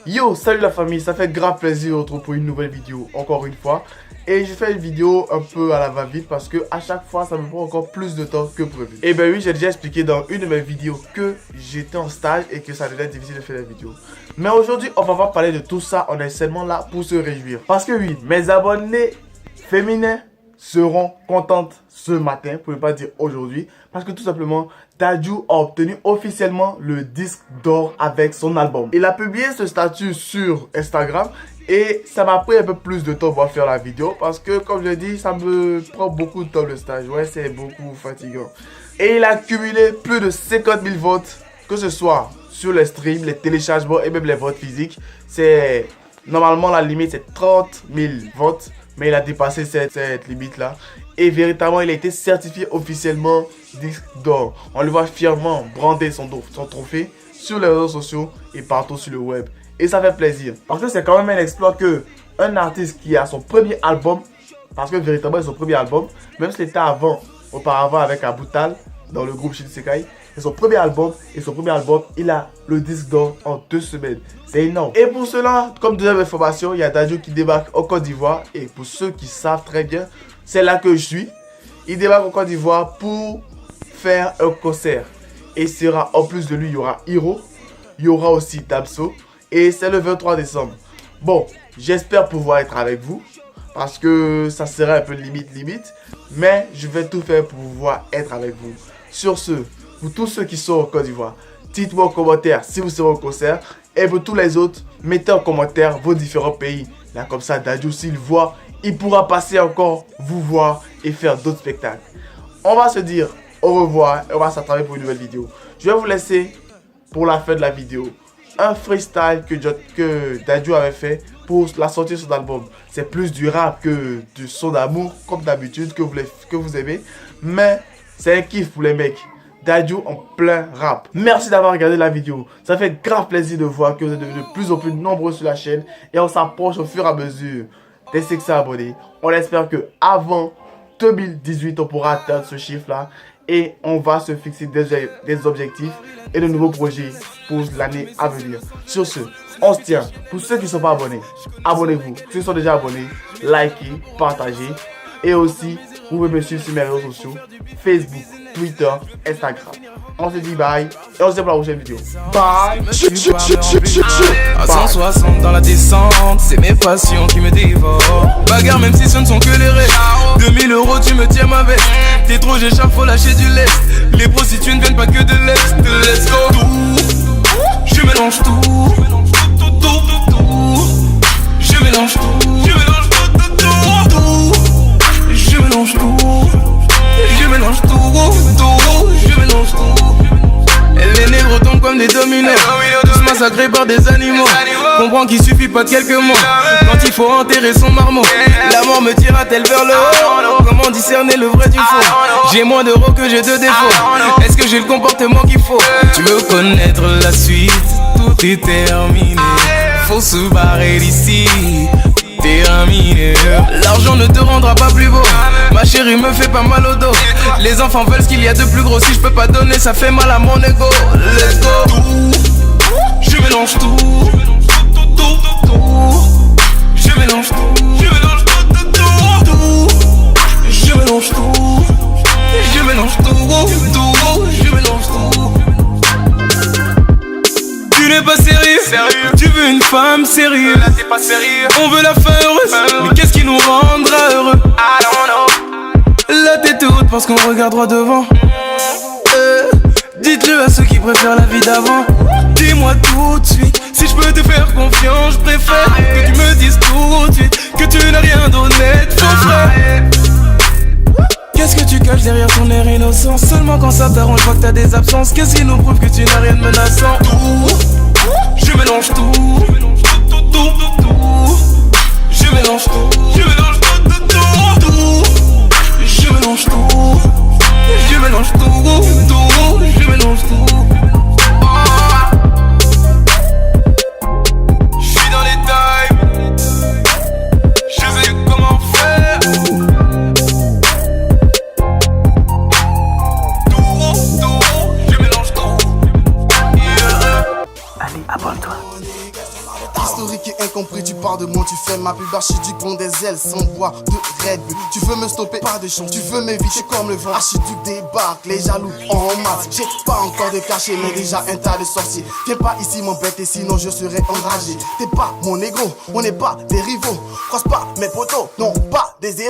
Yo, salut la famille, ça fait grave plaisir de vous retrouver pour une nouvelle vidéo, encore une fois. Et je fais une vidéo un peu à la va-vite parce que à chaque fois ça me prend encore plus de temps que prévu. Et ben oui, j'ai déjà expliqué dans une de mes vidéos que j'étais en stage et que ça devenait difficile de faire la vidéo. Mais aujourd'hui, on va pas parler de tout ça, on est seulement là pour se réjouir. Parce que oui, mes abonnés féminins seront contentes ce matin, pour ne pas dire aujourd'hui, parce que tout simplement, Dadju a obtenu officiellement le disque d'or avec son album. Il a publié ce statut sur Instagram et ça m'a pris un peu plus de temps pour faire la vidéo parce que, comme je l'ai dit, ça me prend beaucoup de temps le stage. Ouais, c'est beaucoup fatigant. Et il a cumulé plus de 50 000 votes, que ce soit sur les streams, les téléchargements et même les votes physiques. C'est normalement la limite, c'est 30 000 votes. Mais il a dépassé cette limite-là. Et véritablement, il a été certifié officiellement disque d'or. On le voit fièrement brander son trophée sur les réseaux sociaux et partout sur le web. Et ça fait plaisir. Parce que c'est quand même un exploit que un artiste qui a son premier album, parce que véritablement, c'est son premier album, même si c'était auparavant avec Abutal, dans le groupe Shinsekai, c'est son premier album, il a le disque d'or en 2 semaines. C'est énorme. Et pour cela, comme deuxième information, il y a Dadju qui débarque au Côte d'Ivoire. Et pour ceux qui savent très bien, c'est là que je suis. Il débarque au Côte d'Ivoire pour faire un concert. Et en plus de lui, il y aura Hiro, il y aura aussi Damso. Et c'est le 23 décembre. Bon, j'espère pouvoir être avec vous, parce que ça serait un peu limite. Mais je vais tout faire pour pouvoir être avec vous. Sur ce, pour tous ceux qui sont au Côte d'Ivoire, dites-moi en commentaire si vous serez au concert. Et pour tous les autres, mettez en commentaire vos différents pays. Là, comme ça, Dadju, s'il voit, il pourra passer encore, vous voir et faire d'autres spectacles. On va se dire au revoir et on va s'attraper pour une nouvelle vidéo. Je vais vous laisser pour la fin de la vidéo un freestyle que Dadju avait fait pour la sortie de son album. C'est plus du rap que du son d'amour, comme d'habitude, que vous aimez. Mais c'est un kiff pour les mecs. Dadju en plein rap. Merci d'avoir regardé la vidéo. Ça fait grave plaisir de voir que vous êtes devenus de plus en plus nombreux sur la chaîne. Et on s'approche au fur et à mesure des 600 abonnés. On espère que avant 2018, on pourra atteindre ce chiffre-là. Et on va se fixer des objectifs et de nouveaux projets pour l'année à venir. Sur ce, on se tient. Pour ceux qui ne sont pas abonnés, abonnez-vous. Ceux qui sont déjà abonnés, likez, partagez. Et aussi, vous pouvez me suivre sur mes réseaux sociaux, Facebook, Twitter, Instagram. On se dit bye et on se dit pour la prochaine vidéo. Bye. À 160 dans la descente, c'est mes passions qui me dévorent. Bagarre même si ce ne sont que les rêves. 2000 € tu me tiens ma veste. T'es trop j'échappe, faut lâcher du lest. Les prostituées ne viennent pas que de l'est. Let's go. Je mélange tout. Je mélange tout. Je mélange tout. Je mélange tout. Je mélange tout. Je mélange tout. Les négros tombent comme des dominos, tous massacrés par des animaux. Comprends qu'il suffit pas de quelques mots quand il faut enterrer son marmot. La mort me tira-t-elle vers le haut? Comment discerner le vrai du faux? J'ai moins d'euros que j'ai de défauts. Est-ce que j'ai le comportement qu'il faut? Tu veux connaître la suite? Tout est terminé. Faut se barrer d'ici. Terminé. L'argent ne te rendra pas plus beau. Ma chérie me fait pas mal au dos. Les enfants veulent ce qu'il y a de plus gros. Si je peux pas donner, ça fait mal à mon ego. Let's go. Je mélange tout. Je mélange tout. Je mélange tout. Je mélange tout. Je mélange tout. Je mélange tout. Tu n'es pas sérieux. Tu veux une femme sérieuse. Là t'es pas sérieux. On veut la faire heureuse. Mais qu'est-ce qui nous rendra heureux? I don't know. La tête haute parce qu'on regarde droit devant. Dites-le à ceux qui préfèrent la vie d'avant. Dis-moi tout de suite si je peux te faire confiance. Je préfère que tu me dises tout de suite que tu n'as rien d'honnête, faux frère. Qu'est-ce que tu caches derrière ton air innocent? Seulement quand ça t'arrange, je vois que t'as des absences. Qu'est-ce qui nous prouve que tu n'as rien de menaçant? Je mélange tout. Je mélange tout. Je mélange tout. Je mélange tout. Je mélange tout. Je mélange tout. parles de moi, tu fais ma pub, archiduc prend des ailes sans bois de Red Bull. Tu veux me stopper, pas de chance, tu veux m'éviter comme le vent. Archiduc débarque, les jaloux en masse. J'ai pas encore de cachet, mais déjà un tas de sorciers. Viens pas ici m'embêter, sinon je serai enragé. T'es pas mon négro, on n'est pas des rivaux. Croise pas mes potos, non pas des héros.